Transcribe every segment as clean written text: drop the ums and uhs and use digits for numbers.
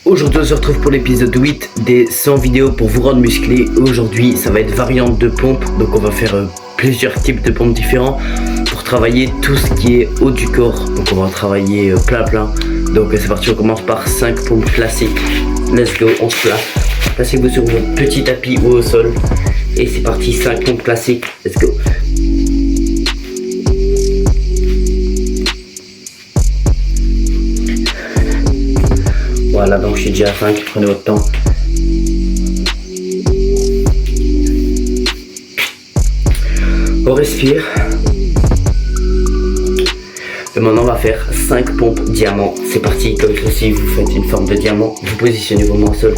Aujourd'hui on se retrouve pour l'épisode 8 des 100 vidéos pour vous rendre musclé. Aujourd'hui ça va être variante de pompe, donc on va faire plusieurs types de pompes différents pour travailler tout ce qui est haut du corps. Donc on va travailler plein. Donc c'est parti, on commence par 5 pompes classiques. Let's go, on se place. Placez-vous sur votre petit tapis ou au sol. Et c'est parti, 5 pompes classiques, let's go. Voilà, donc je suis déjà à 5, prenez votre temps. On respire. Et maintenant on va faire 5 pompes diamant. C'est parti, comme ceci, vous faites une forme de diamant, vous positionnez vos mains au sol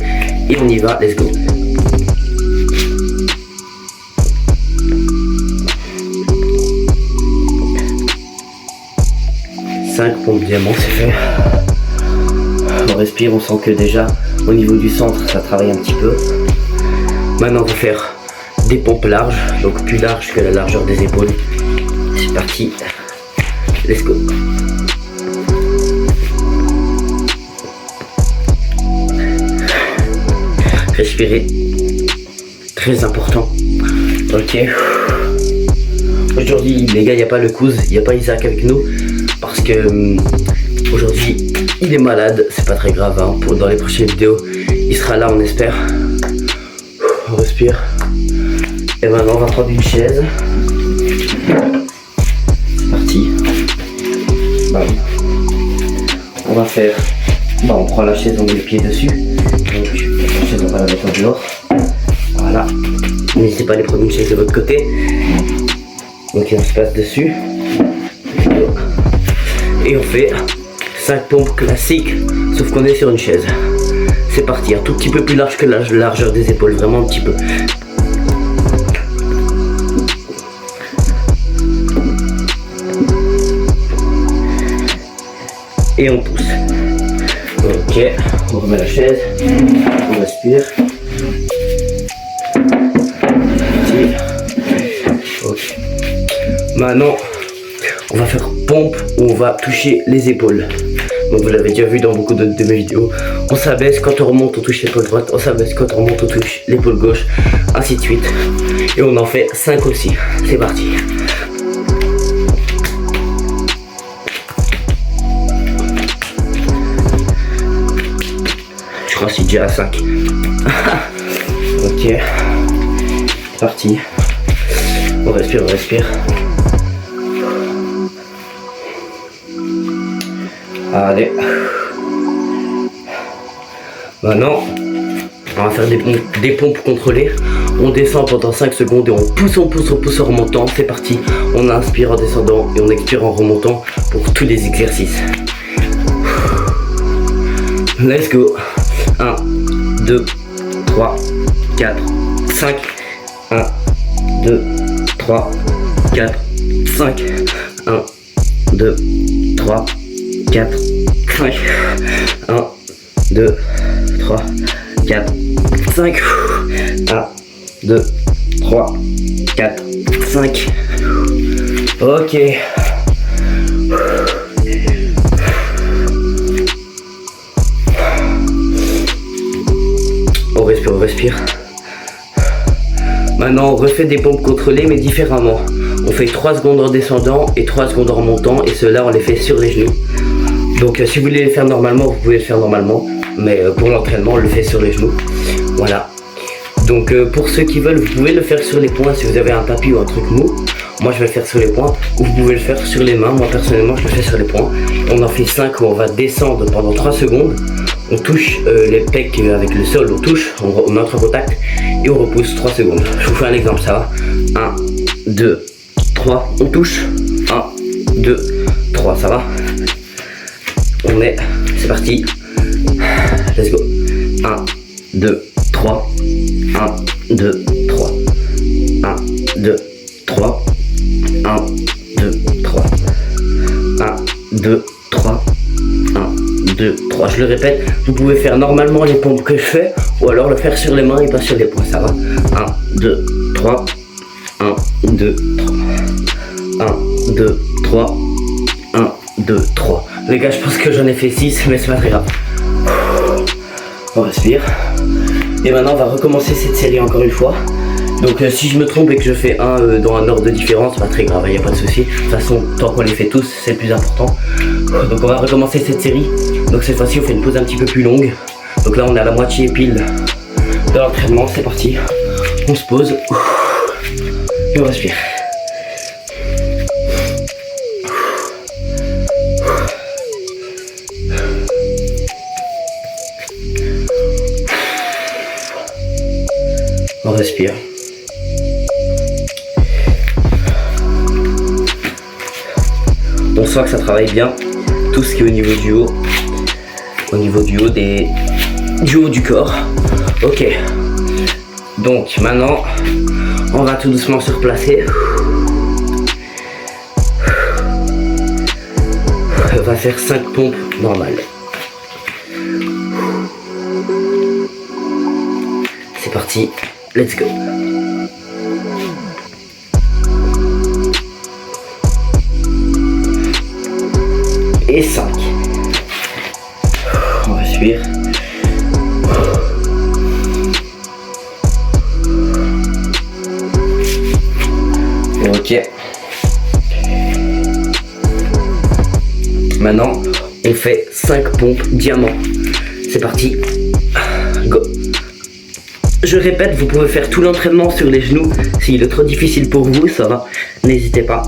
et on y va, let's go. Pompes diamant, c'est fait. On respire, on sent que déjà au niveau du centre ça travaille un petit peu. Maintenant on va faire des pompes larges, donc plus larges que la largeur des épaules. C'est parti, let's go. Respirer, très important. Ok. Aujourd'hui les gars, il n'y a pas le Kouz, il n'y a pas Isaac avec nous parce que aujourd'hui il est malade. C'est pas très grave, hein. Dans les prochaines vidéos il sera là, on espère. On respire. Et maintenant on va prendre une chaise. C'est parti. On va faire, on prend la chaise, on met le pied dessus. Donc la chaise on va la mettre en dehors. Voilà. N'hésitez pas à aller prendre une chaise de votre côté. Donc on se passe dessus. Et on fait 5 pompes classiques, sauf qu'on est sur une chaise. C'est parti, un tout petit peu plus large que la largeur des épaules, vraiment un petit peu. Et on pousse. Ok, on remet la chaise, on respire. Ok. Maintenant, on va faire pompe où on va toucher les épaules. Donc vous l'avez déjà vu dans beaucoup de mes vidéos. On s'abaisse, quand on remonte on touche l'épaule droite, on s'abaisse, quand on remonte on touche l'épaule gauche, ainsi de suite. Et on en fait 5 aussi. C'est parti. Je crois que c'est déjà à 5. Ok. C'est parti. On respire, on respire. Allez. Maintenant, on va faire des pompes contrôlées. On descend pendant 5 secondes et on pousse en remontant. C'est parti. On inspire en descendant et on expire en remontant pour tous les exercices. Let's go. 1, 2, 3, 4, 5. 1, 2, 3, 4, 5. 1, 2, 3, 4, 5, 1, 2, 3, 4, 5, 1, 2, 3, 4, 5, ok. On respire. Maintenant on refait des pompes contrôlées mais différemment. On fait 3 secondes en descendant et 3 secondes en remontant et ceux-là on les fait sur les genoux. Donc si vous voulez les faire normalement, vous pouvez le faire normalement, mais pour l'entraînement, on le fait sur les genoux. Voilà. Donc pour ceux qui veulent, vous pouvez le faire sur les poings si vous avez un tapis ou un truc mou. Moi je vais le faire sur les poings, ou vous pouvez le faire sur les mains. Moi personnellement, je le fais sur les poings. On en fait 5 où on va descendre pendant 3 secondes. On touche les pecs avec le sol, on touche, on entre en contact et on repousse 3 secondes. Je vous fais un exemple, ça va. 1, 2, 3, on touche. 1, 2, 3, ça va. On est, c'est parti. Let's go. 1, 2, 3. 1, 2, 3. 1, 2, 3. 1, 2, 3. 1, 2, 3. 1, 2, 3. Je le répète, vous pouvez faire normalement les pompes que je fais ou alors le faire sur les mains et pas sur les poings, ça va. 1, 2, 3. 1, 2, 3. 1, 2, 3. 1, 2, 3. Les gars, je pense que j'en ai fait 6, mais c'est pas très grave. On respire. Et maintenant on va recommencer cette série encore une fois. Donc si je me trompe et que je fais un dans un ordre différent, c'est pas très grave, il n'y a pas de souci. De toute façon, tant qu'on les fait tous, c'est le plus important. Donc on va recommencer cette série. Donc cette fois-ci on fait une pause un petit peu plus longue. Donc là on est à la moitié pile de l'entraînement, c'est parti. On se pose et on respire. On respire. On sent que ça travaille bien tout ce qui est au niveau du haut. Au niveau du haut du haut du corps. Ok. Donc maintenant, on va tout doucement se replacer. On va faire 5 pompes normales. C'est parti, let's go. Et 5. On respire. Ok. Maintenant, on fait 5 pompes diamant. C'est parti. Go. Je répète, vous pouvez faire tout l'entraînement sur les genoux. S'il est trop difficile pour vous, ça va. N'hésitez pas.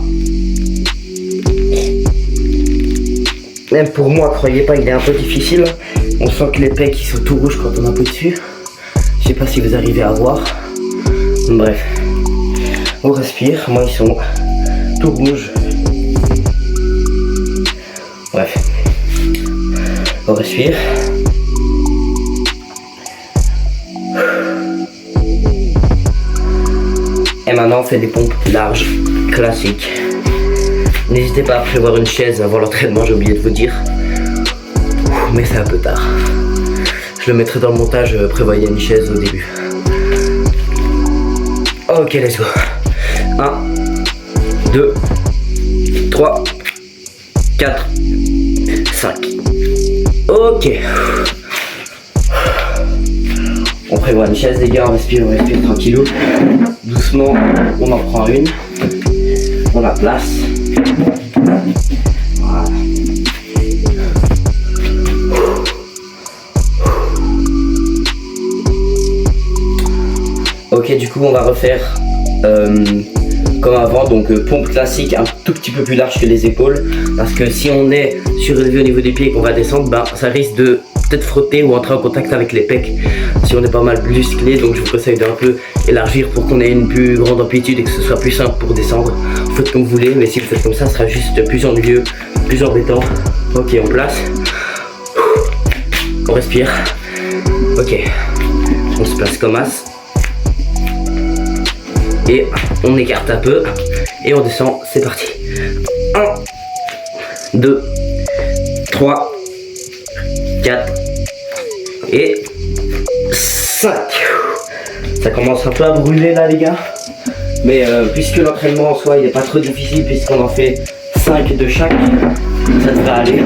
Même pour moi, croyez pas, il est un peu difficile. On sent que les pecs ils sont tout rouges quand on appuie dessus. Je sais pas si vous arrivez à voir. Bref. On respire. Moi, ils sont tout rouges. Bref. On respire. Et maintenant, on fait des pompes larges, classiques. N'hésitez pas à prévoir une chaise avant l'entraînement, j'ai oublié de vous dire. Mais c'est un peu tard. Je le mettrai dans le montage, prévoyez une chaise au début. Ok, let's go. 1, 2, 3, 4, 5. Ok. On prévoit une chaise les gars, on respire tranquillou. Doucement, on en prend une. On la place. Voilà. Ok, du coup on va refaire comme avant, donc pompe classique un tout petit peu plus large que les épaules, parce que si on est surélevé au niveau des pieds et qu'on va descendre, bah, ça risque de peut-être frotter ou entrer en contact avec les pecs si on est pas mal musclé. Donc je vous conseille d'un peu élargir pour qu'on ait une plus grande amplitude et que ce soit plus simple pour descendre. Faites comme vous voulez, mais si vous faites comme ça, ce sera juste plus ennuyeux, plus embêtant. Ok, on place. On respire. Ok, on se place comme as. Et on écarte un peu et on descend, c'est parti. 1, 2, 3, 4 et 5. Ça commence un peu à brûler là les gars. Mais puisque l'entraînement en soi il n'est pas trop difficile, puisqu'on en fait 5 de chaque, ça devrait aller.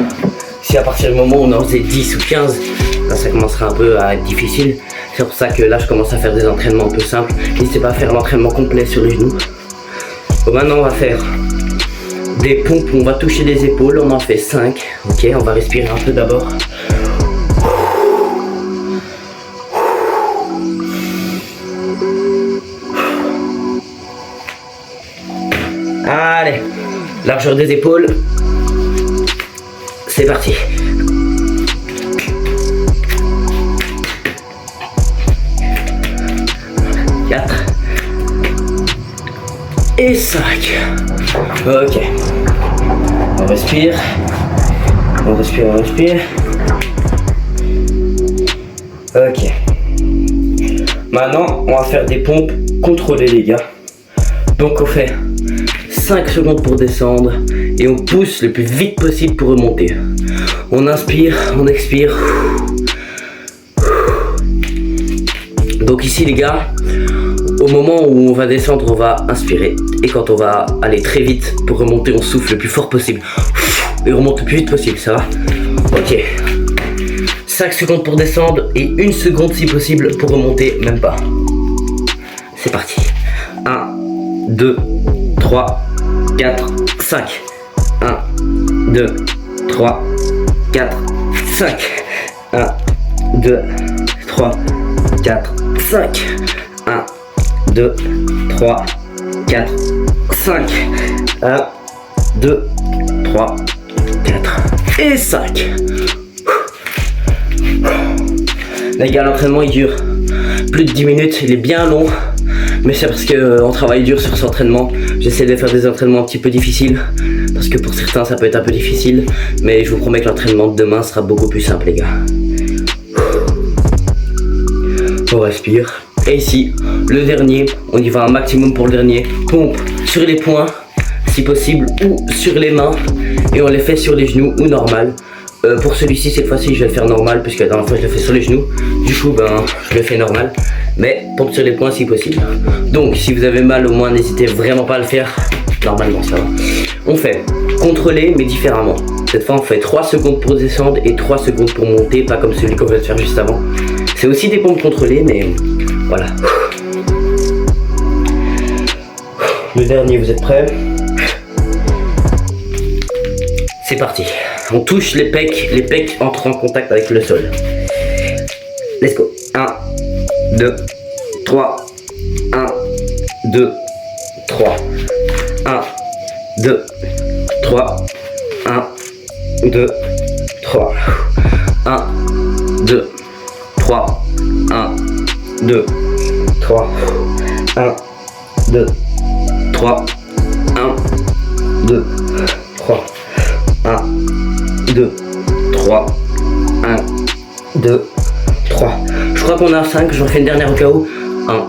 Si à partir du moment où on en faisait 10 ou 15, là ça commencera un peu à être difficile. C'est pour ça que là je commence à faire des entraînements un peu simples. N'hésitez pas à faire l'entraînement complet sur les genoux. Bon, maintenant on va faire des pompes où on va toucher les épaules. On en fait 5. Ok, on va respirer un peu d'abord. Allez, largeur des épaules. C'est parti. 4 et 5. Ok. On respire. On respire, on respire. Ok. Maintenant, on va faire des pompes contrôlées les gars. Donc on fait 5 secondes pour descendre et on pousse le plus vite possible pour remonter. On inspire, on expire. Donc ici les gars, au moment où on va descendre, on va inspirer. Et quand on va aller très vite pour remonter, on souffle le plus fort possible. Et on remonte le plus vite possible, ça va? Ok. 5 secondes pour descendre et 1 seconde si possible pour remonter, même pas. C'est parti. 1, 2, 3, 4, 5. 1, 2, 3, 4, 5. 1, 2, 3, 4, 5. 1, 2, 3, 4, 5. 1, 2, 3, 4 et 5. Les gars, l'entraînement il dure plus de 10 minutes, il est bien long. Mais c'est parce qu'on travaille dur sur cet entraînement. J'essaie de faire des entraînements un petit peu difficiles. Parce que pour certains ça peut être un peu difficile. Mais je vous promets que l'entraînement de demain sera beaucoup plus simple les gars. On respire. Et ici, le dernier, on y va un maximum pour le dernier. Pompe sur les poings, si possible, ou sur les mains. Et on les fait sur les genoux ou normal. Pour celui-ci, cette fois-ci, je vais le faire normal, puisque la dernière fois, je l'ai fait sur les genoux. Du coup, je le fais normal. Mais pompe sur les poings si possible. Donc, si vous avez mal, au moins, n'hésitez vraiment pas à le faire. Normalement, ça va. On fait contrôler, mais différemment. Cette fois, on fait 3 secondes pour descendre et 3 secondes pour monter, pas comme celui qu'on vient de faire juste avant. C'est aussi des pompes contrôlées, mais voilà. Le dernier, vous êtes prêts? C'est parti. On touche les pecs entrent en contact avec le sol. Let's go. 1, 2, 3. 1, 2, 3. 1, 2, 3. 1, 2, 3. 1, 2, 3. 1, 2, 3. 1, 2, 3. 1, 2, 3. 1, 2, 3, 1, 2, 3. Je crois qu'on a 5, j'en fais une dernière au cas où. 1,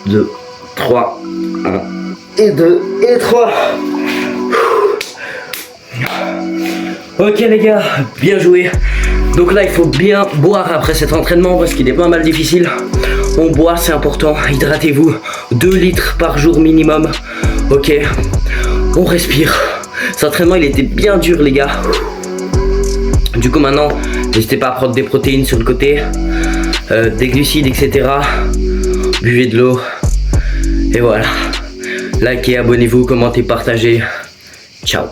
2, 3, 1, et 2, et 3. Ok les gars, bien joué. Donc là il faut bien boire après cet entraînement parce qu'il est pas mal difficile. On boit, c'est important, hydratez-vous. 2 litres par jour minimum. Ok, on respire. Cet entraînement il était bien dur les gars. Du coup maintenant n'hésitez pas à prendre des protéines sur le côté, des glucides etc. Buvez de l'eau. Et voilà. Likez, abonnez-vous, commentez, partagez. Ciao.